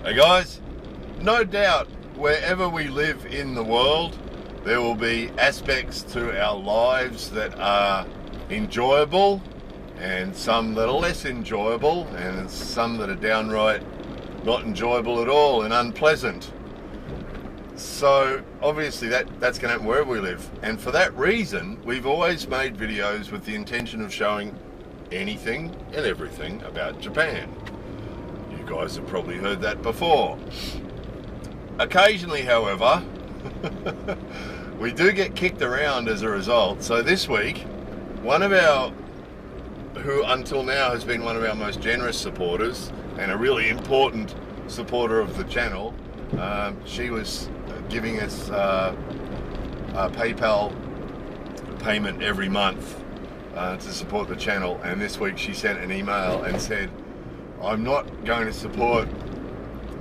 Hey guys, no doubt wherever we live in the world, there will be aspects to our lives that are enjoyable and some that are less enjoyable and some that are downright not enjoyable at all and unpleasant. So obviously that's going to happen wherever we live, and for that reason we've always made videos with the intention of showing anything and everything about Japan. You guys have probably heard that before. Occasionally, however, we do get kicked around as a result. So this week, who until now has been one of our most generous supporters and a really important supporter of the channel, she was giving us a PayPal payment every month to support the channel, and this week she sent an email and said, I'm not going to support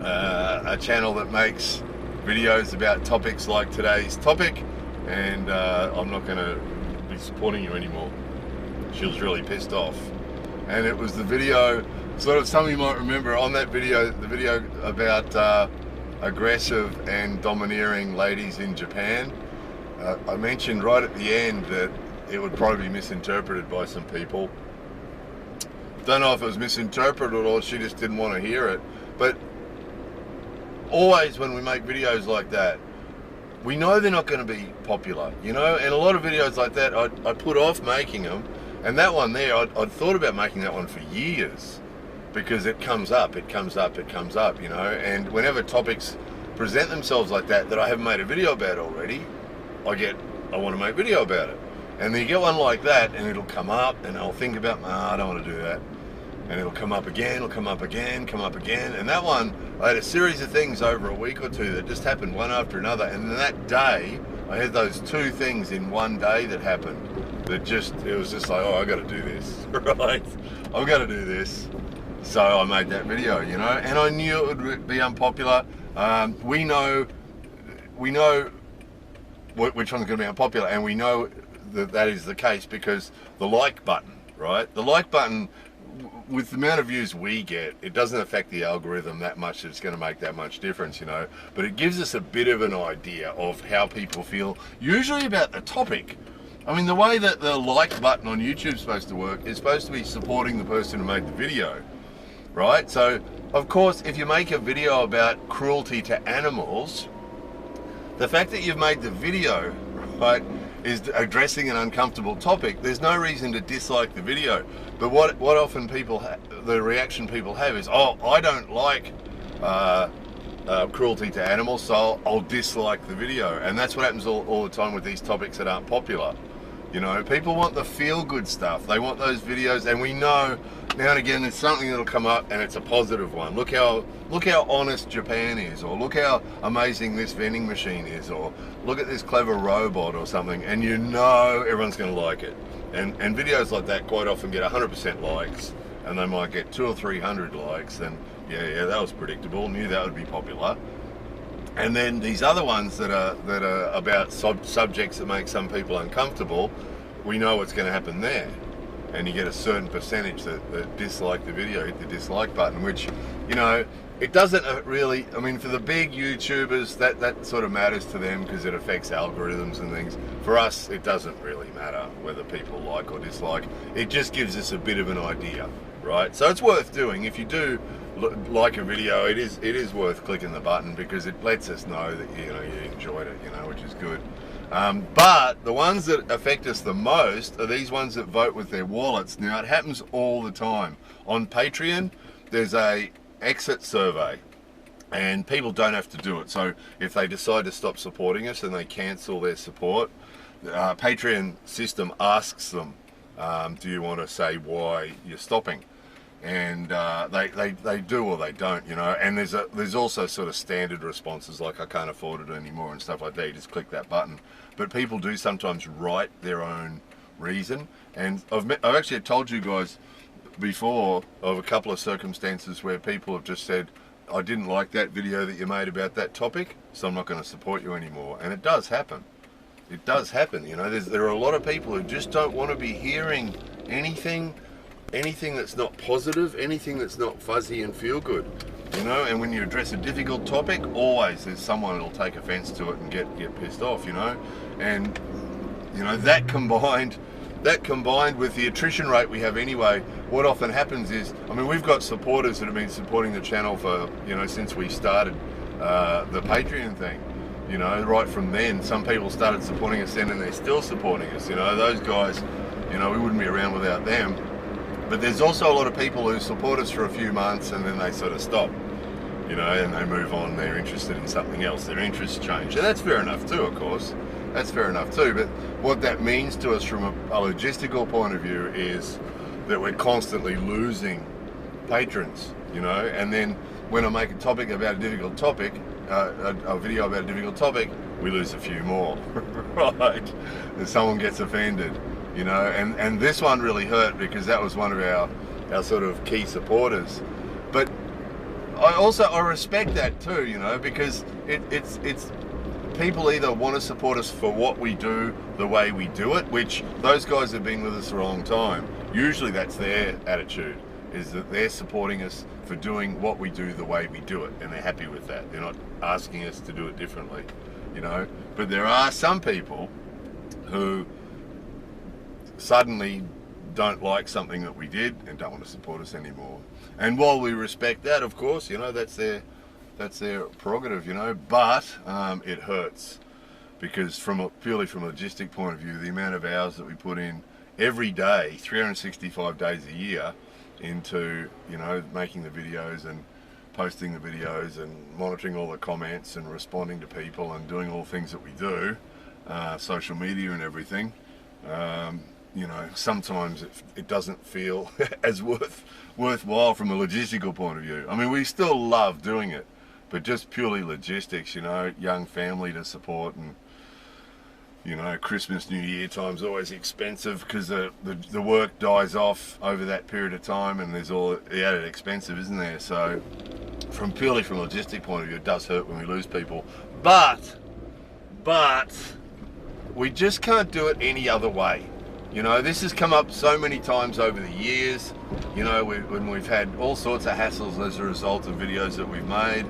a channel that makes videos about topics like today's topic, and I'm not going to be supporting you anymore. She was really pissed off. And it was the video, sort of, some of you might remember on that video, the video about aggressive and domineering ladies in Japan. I mentioned right at the end that it would probably be misinterpreted by some people. Don't know if it was misinterpreted or she just didn't want to hear it, but always when we make videos like that, we know they're not going to be popular, you know, and a lot of videos like that I put off making them, and that one there, I'd thought about making that one for years, because it comes up, you know, and whenever topics present themselves like that I haven't made a video about already, I want to make a video about it. And then you get one like that, and it'll come up, and I'll think about, I don't want to do that. And it'll come up again, and that one, I had a series of things over a week or two that just happened one after another, and then that day, I had those two things in one day that happened, it was just like, I gotta do this, right? I've gotta do this. So I made that video, you know, and I knew it would be unpopular. We know which one's gonna be unpopular, and we know that is the case because the like button, right? The like button, with the amount of views we get, it doesn't affect the algorithm that much that it's going to make that much difference, you know, but it gives us a bit of an idea of how people feel, usually about the topic. I mean, the way that the like button on YouTube is supposed to work is supposed to be supporting the person who made the video, right? So, of course, if you make a video about cruelty to animals, the fact that you've made the video, right, is addressing an uncomfortable topic, there's no reason to dislike the video. But what often the reaction people have is, I don't like cruelty to animals, so I'll dislike the video. And that's what happens all the time with these topics that aren't popular. You know, people want the feel-good stuff. They want those videos, and we know now and again there's something that'll come up and it's a positive one. Look how honest Japan is, or look how amazing this vending machine is, or look at this clever robot or something, and you know everyone's going to like it. And videos like that quite often get 100% likes, and they might get 200 or 300 likes, and yeah, that was predictable, knew that would be popular. And then these other ones that are about subjects that make some people uncomfortable, we know what's going to happen there. And you get a certain percentage that dislike the video, hit the dislike button, which, you know, it doesn't really, I mean, for the big YouTubers, that sort of matters to them because it affects algorithms and things. For us, it doesn't really matter whether people like or dislike. It just gives us a bit of an idea, right? So it's worth doing. If you do like a video, it is worth clicking the button because it lets us know that, you know, you enjoyed it, you know, which is good. But the ones that affect us the most are these ones that vote with their wallets. Now, it happens all the time. On Patreon, there's a exit survey, and people don't have to do it. So if they decide to stop supporting us and they cancel their support, Patreon system asks them, do you want to say why you're stopping? And they do or they don't, you know. And there's also sort of standard responses like I can't afford it anymore and stuff like that. You just click that button. But people do sometimes write their own reason. And I've actually told you guys before of a couple of circumstances where people have just said, I didn't like that video that you made about that topic, so I'm not going to support you anymore. And it does happen. It does happen, you know. There are a lot of people who just don't want to be hearing anything that's not positive, anything that's not fuzzy and feel good. you know. And when you address a difficult topic, always there's someone that'll take offence to it and get pissed off, you know. And you know, that combined with the attrition rate we have anyway, what often happens is, I mean, we've got supporters that have been supporting the channel for, you know, since we started the Patreon thing. You know, right from then, some people started supporting us then and they're still supporting us. You know, those guys, you know, we wouldn't be around without them. But there's also a lot of people who support us for a few months and then they sort of stop, you know, and they move on. They're interested in something else. Their interests change. And that's fair enough too, of course. That's fair enough too. But what that means to us from a logistical point of view is that we're constantly losing patrons, you know. And then when I make a topic about a difficult topic, a video about a difficult topic, we lose a few more, right? And someone gets offended, you know, and this one really hurt because that was one of our sort of key supporters. But I respect that too, you know, because it's people either want to support us for what we do, the way we do it, which those guys have been with us for a long time. Usually that's their attitude, is that they're supporting us for doing what we do the way we do it, and they're happy with that. They're not asking us to do it differently, you know. But there are some people who suddenly don't like something that we did and don't want to support us anymore. And while we respect that, of course, you know, that's their prerogative, you know, but it hurts because purely from a logistic point of view, the amount of hours that we put in every day, 365 days a year, into, you know, making the videos and posting the videos and monitoring all the comments and responding to people and doing all the things that we do, social media and everything, you know, sometimes it doesn't feel as worthwhile from a logistical point of view. I mean, we still love doing it, but just purely logistics, you know, young family to support, and you know, Christmas, New Year time's always expensive because the work dies off over that period of time, and there's all the added expensive, isn't there? So purely from a logistic point of view, it does hurt when we lose people, but we just can't do it any other way. You know, this has come up so many times over the years, you know, when we've had all sorts of hassles as a result of videos that we've made,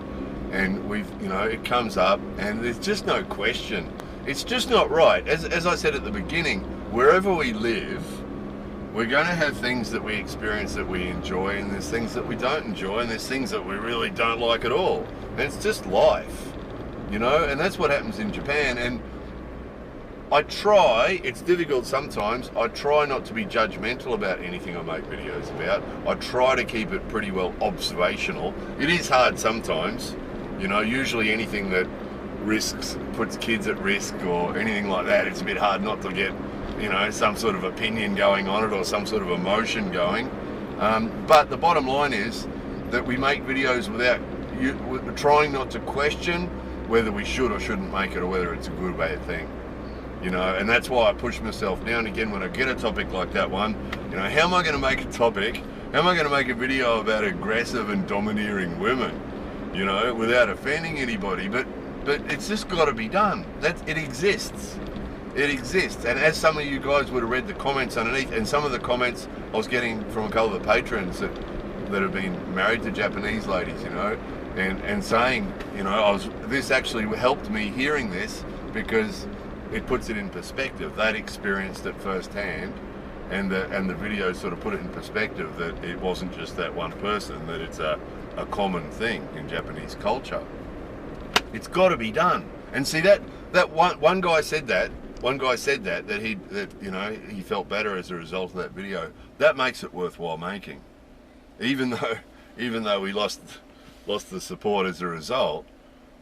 and you know, it comes up and there's just no question. It's just not right. As I said at the beginning, wherever we live, we're going to have things that we experience that we enjoy, and there's things that we don't enjoy, and there's things that we really don't like at all. And it's just life, you know, and that's what happens in Japan. And it's difficult sometimes, I try not to be judgmental about anything I make videos about. I try to keep it pretty well observational. It is hard sometimes, you know, usually anything that puts kids at risk or anything like that, it's a bit hard not to get, you know, some sort of opinion going on it or some sort of emotion going. But the bottom line is that we make videos we're trying not to question whether we should or shouldn't make it, or whether it's a good or bad thing. You know, and that's why I push myself now and again when I get a topic like that one. You know, how am I going to make a topic? How am I going to make a video about aggressive and domineering women? You know, without offending anybody, but it's just got to be done. It exists. It exists. And as some of you guys would have read the comments underneath, and some of the comments I was getting from a couple of the patrons that have been married to Japanese ladies, you know, and saying, you know, this actually helped me hearing this, because it puts it in perspective. They'd experienced it firsthand, and the video sort of put it in perspective that it wasn't just that one person, that it's a common thing in Japanese culture. It's got to be done. And see, that one guy said that you know, he felt better as a result of that video. That makes it worthwhile making, even though we lost the support as a result.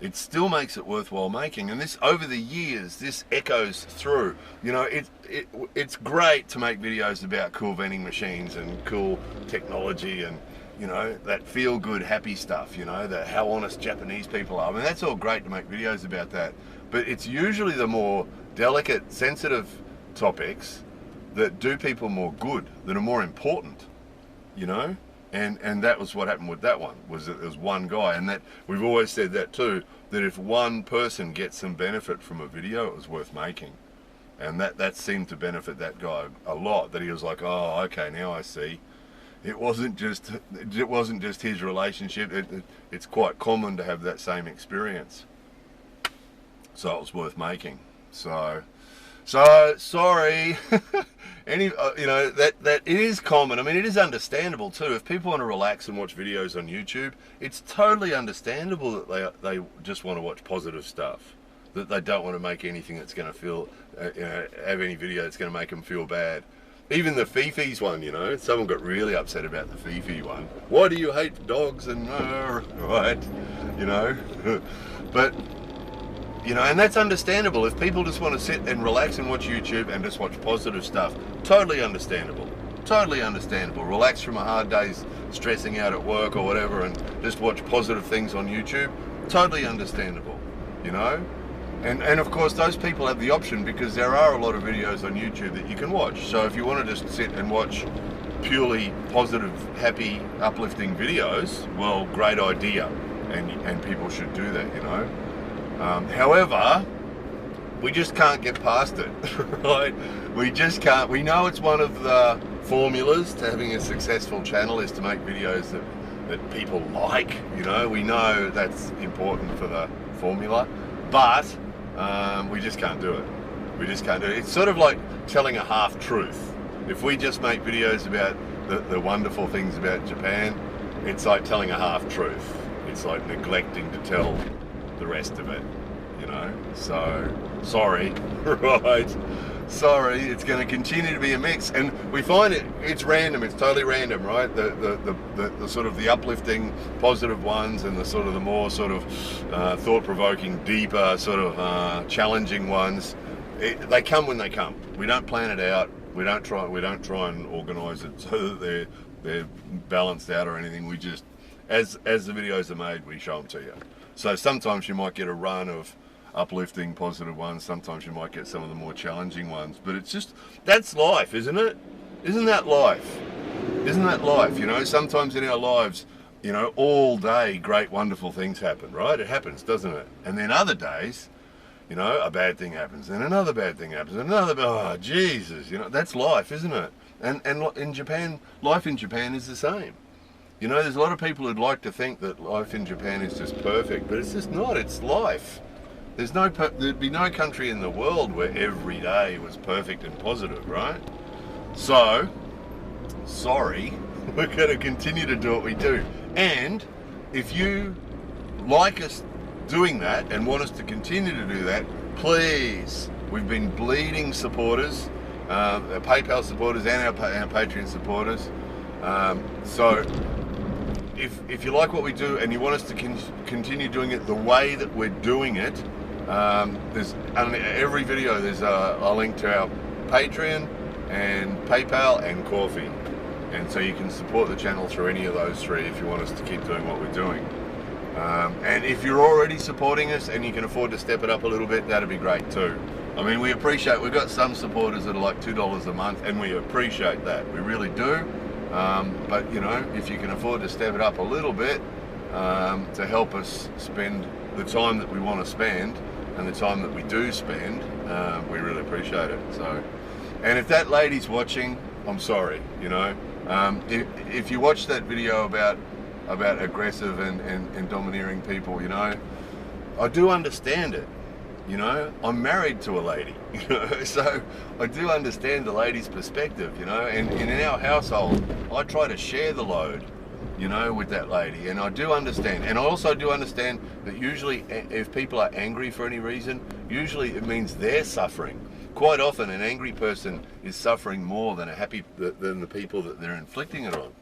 It still makes it worthwhile making. And this, over the years, this echoes through. You know, it's great to make videos about cool vending machines and cool technology and, you know, that feel-good, happy stuff, you know, how honest Japanese people are. I mean, that's all great to make videos about that. But it's usually the more delicate, sensitive topics that do people more good, that are more important, you know? And that was what happened with that one, was that there was one guy, and that we've always said that too, that if one person gets some benefit from a video, it was worth making. And that seemed to benefit that guy a lot, that he was like, oh, okay, now I see. it wasn't just his relationship. It's quite common to have that same experience. So it was worth making. So sorry. That it is common. I mean, it is understandable too. If people want to relax and watch videos on YouTube, it's totally understandable that they just want to watch positive stuff. That they don't want to make anything that's going to feel, have any video that's going to make them feel bad. Even the Fifi's one, someone got really upset about the Fifi one. Why do you hate dogs and right, but. And that's understandable. If people just want to sit and relax and watch YouTube and just watch positive stuff, totally understandable. Totally understandable. Relax from a hard day's stressing out at work or whatever and just watch positive things on YouTube, totally understandable, And of course those people have the option because there are a lot of videos on YouTube that you can watch. So if you want to just sit and watch purely positive, happy, uplifting videos, well, great idea. And people should do that, However, we just can't get past it, right? We just can't. We know it's one of the formulas to having a successful channel is to make videos that people like, We know that's important for the formula, but we just can't do it. We just can't do it. It's sort of like telling a half-truth. If we just make videos about the wonderful things about Japan, it's like telling a half-truth. It's like neglecting to tell the rest of it, so sorry. Right, sorry, it's going to continue to be a mix, and we find it's random, it's totally random, right? The sort of the uplifting positive ones and the sort of the more sort of thought-provoking, deeper sort of challenging ones, they come when they come. We don't plan it out. We don't try and organize it so that they're balanced out or anything. We just as the videos are made, we show them to you. So sometimes you might get a run of uplifting, positive ones. Sometimes you might get some of the more challenging ones. But it's just, that's life, isn't it? Isn't that life? Isn't that life? Sometimes in our lives, all day, great, wonderful things happen, right? It happens, doesn't it? And then other days, a bad thing happens, and another bad thing happens, and oh, Jesus, that's life, isn't it? And in Japan, life in Japan is the same. There's a lot of people who'd like to think that life in Japan is just perfect, but it's just not. It's life. There'd be no country in the world where every day was perfect and positive, right? So, sorry, we're going to continue to do what we do. And if you like us doing that and want us to continue to do that, please, we've been bleeding supporters, our PayPal supporters and our Patreon supporters. So if you like what we do and you want us to continue doing it the way that we're doing it, there's every video there's a link to our Patreon and PayPal and Ko-fi, and so you can support the channel through any of those three if you want us to keep doing what we're doing. And if you're already supporting us and you can afford to step it up a little bit, that'd be great too. I mean, we've got some supporters that are like $2 a month, and we appreciate that, we really do. But if you can afford to step it up a little bit to help us spend the time that we want to spend and the time that we do spend, we really appreciate it. So, and if that lady's watching, I'm sorry. If you watch that video about aggressive and domineering people, I do understand it. I'm married to a lady, so I do understand the lady's perspective, and in our household, I try to share the load, with that lady, and I do understand. And I also do understand that usually if people are angry for any reason, usually it means they're suffering. Quite often an angry person is suffering more than than the people that they're inflicting it on.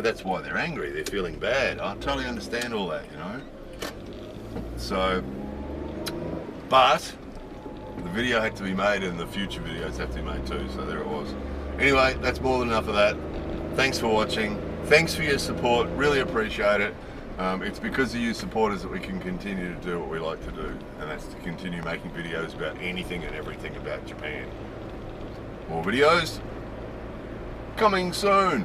That's why they're angry, they're feeling bad. I totally understand all that, So, but the video had to be made and the future videos have to be made too, so there it was. Anyway, that's more than enough of that. Thanks for watching. Thanks for your support, really appreciate it. It's because of you supporters that we can continue to do what we like to do, and that's to continue making videos about anything and everything about Japan. More videos coming soon.